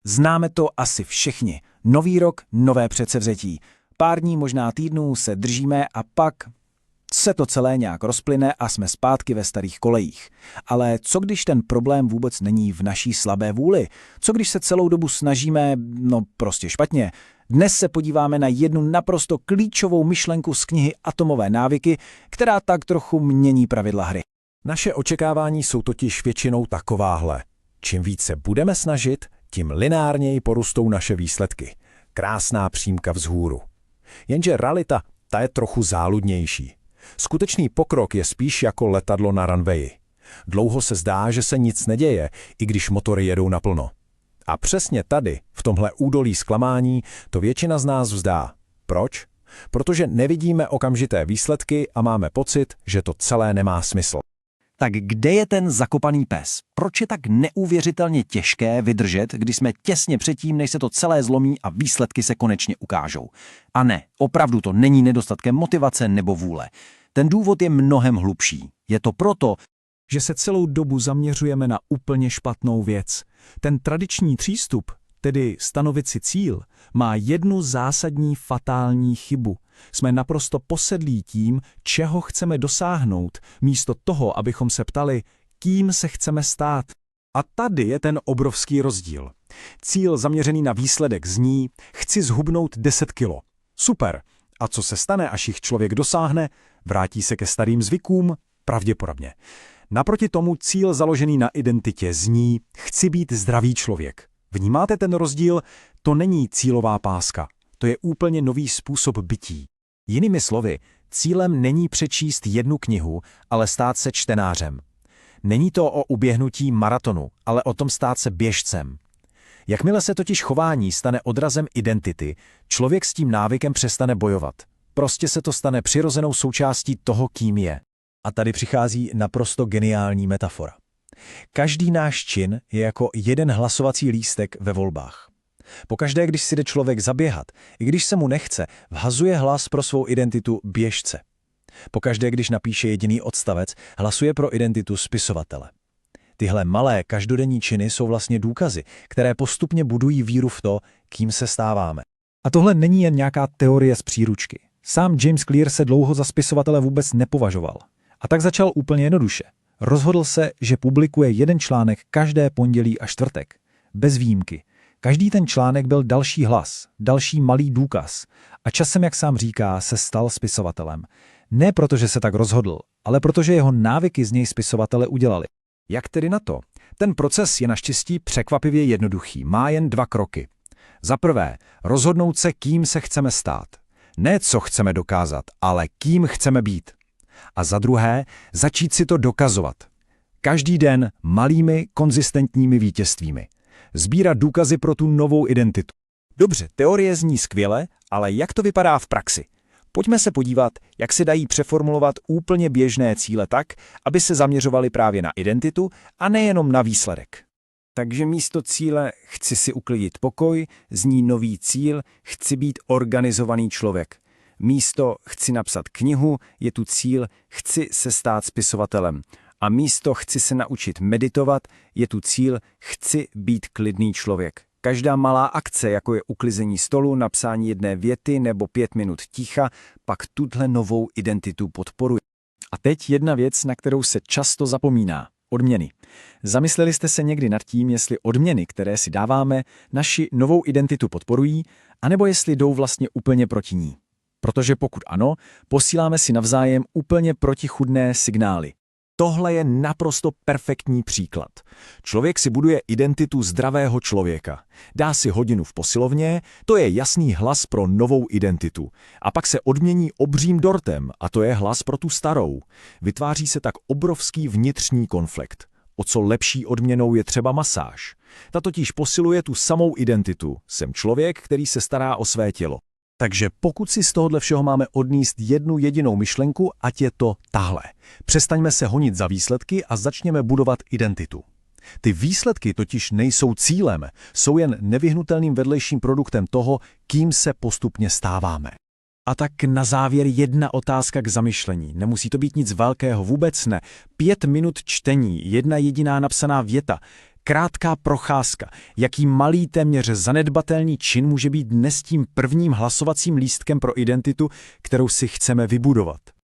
Známe to asi všichni. Nový rok, nové předsevzetí. Pár dní, možná týdnů se držíme a pak se to celé nějak rozplyne a jsme zpátky ve starých kolejích. Ale co když ten problém vůbec není v naší slabé vůli? Co když se celou dobu snažíme, prostě špatně? Dnes se podíváme na jednu naprosto klíčovou myšlenku z knihy Atomové návyky, která tak trochu mění pravidla hry. Naše očekávání jsou totiž většinou takováhle. Čím více budeme snažit, tím lineárněji porostou naše výsledky. Krásná přímka vzhůru. Jenže realita, ta je trochu záludnější. Skutečný pokrok je spíš jako letadlo na runwayi. Dlouho se zdá, že se nic neděje, i když motory jedou naplno. A přesně tady, v tomhle údolí zklamání, to většina z nás vzdá. Proč? Protože nevidíme okamžité výsledky a máme pocit, že to celé nemá smysl. Tak kde je ten zakopaný pes? Proč je tak neuvěřitelně těžké vydržet, když jsme těsně předtím, než se to celé zlomí a výsledky se konečně ukážou? A ne, opravdu to není nedostatkem motivace nebo vůle. Ten důvod je mnohem hlubší. Je to proto, že se celou dobu zaměřujeme na úplně špatnou věc. Ten tradiční přístup, tedy stanovit si cíl, má jednu zásadní fatální chybu. Jsme naprosto posedlí tím, čeho chceme dosáhnout, místo toho, abychom se ptali, kým se chceme stát. A tady je ten obrovský rozdíl. Cíl zaměřený na výsledek zní, chci zhubnout 10 kilo. Super. A co se stane, až jich člověk dosáhne? Vrátí se ke starým zvykům? Pravděpodobně. Naproti tomu cíl založený na identitě zní, chci být zdravý člověk. Vnímáte ten rozdíl? To není cílová páska. To je úplně nový způsob bytí. Jinými slovy, cílem není přečíst jednu knihu, ale stát se čtenářem. Není to o uběhnutí maratonu, ale o tom stát se běžcem. Jakmile se totiž chování stane odrazem identity, člověk s tím návykem přestane bojovat. Prostě se to stane přirozenou součástí toho, kým je. A tady přichází naprosto geniální metafora. Každý náš čin je jako jeden hlasovací lístek ve volbách. Pokaždé, když si jde člověk zaběhat, i když se mu nechce, vhazuje hlas pro svou identitu běžce. Pokaždé, když napíše jediný odstavec, hlasuje pro identitu spisovatele. Tyhle malé každodenní činy jsou vlastně důkazy, které postupně budují víru v to, kým se stáváme. A tohle není jen nějaká teorie z příručky. Sám James Clear se dlouho za spisovatele vůbec nepovažoval. A tak začal úplně jednoduše. Rozhodl se, že publikuje jeden článek každé pondělí a čtvrtek. Bez výjimky. Každý ten článek byl další hlas, další malý důkaz. A časem, jak sám říká, se stal spisovatelem. Ne proto, že se tak rozhodl, ale protože jeho návyky z něj spisovatele udělali. Jak tedy na to? Ten proces je naštěstí překvapivě jednoduchý. Má jen 2 kroky. Za prvé, rozhodnout se, kým se chceme stát. Ne co chceme dokázat, ale kým chceme být. A za druhé, začít si to dokazovat. Každý den malými, konzistentními vítězstvími. Sbírat důkazy pro tu novou identitu. Dobře, teorie zní skvěle, ale jak to vypadá v praxi? Pojďme se podívat, jak se dají přeformulovat úplně běžné cíle tak, aby se zaměřovaly právě na identitu a nejenom na výsledek. Takže místo cíle chci si uklidit pokoj, zní nový cíl chci být organizovaný člověk. Místo chci napsat knihu je tu cíl chci se stát spisovatelem. A místo chci se naučit meditovat je tu cíl chci být klidný člověk. Každá malá akce, jako je uklizení stolu, napsání jedné věty nebo 5 minut ticha, pak tuhle novou identitu podporuje. A teď jedna věc, na kterou se často zapomíná. Odměny. Zamysleli jste se někdy nad tím, jestli odměny, které si dáváme, naši novou identitu podporují, anebo jestli jdou vlastně úplně proti ní? Protože pokud ano, posíláme si navzájem úplně protichůdné signály. Tohle je naprosto perfektní příklad. Člověk si buduje identitu zdravého člověka. Dá si hodinu v posilovně, to je jasný hlas pro novou identitu. A pak se odmění obřím dortem, a to je hlas pro tu starou. Vytváří se tak obrovský vnitřní konflikt. O co lepší odměnou je třeba masáž. Ta totiž posiluje tu samou identitu. Jsem člověk, který se stará o své tělo. Takže pokud si z tohohle všeho máme odníst jednu jedinou myšlenku, ať je to tahle. Přestaňme se honit za výsledky a začněme budovat identitu. Ty výsledky totiž nejsou cílem, jsou jen nevyhnutelným vedlejším produktem toho, kým se postupně stáváme. A tak na závěr jedna otázka k zamyšlení. Nemusí to být nic velkého, vůbec ne. 5 minut čtení, jedna jediná napsaná věta. krátká procházka, jaký malý, téměř zanedbatelný čin může být dnes tím prvním hlasovacím lístkem pro identitu, kterou si chceme vybudovat.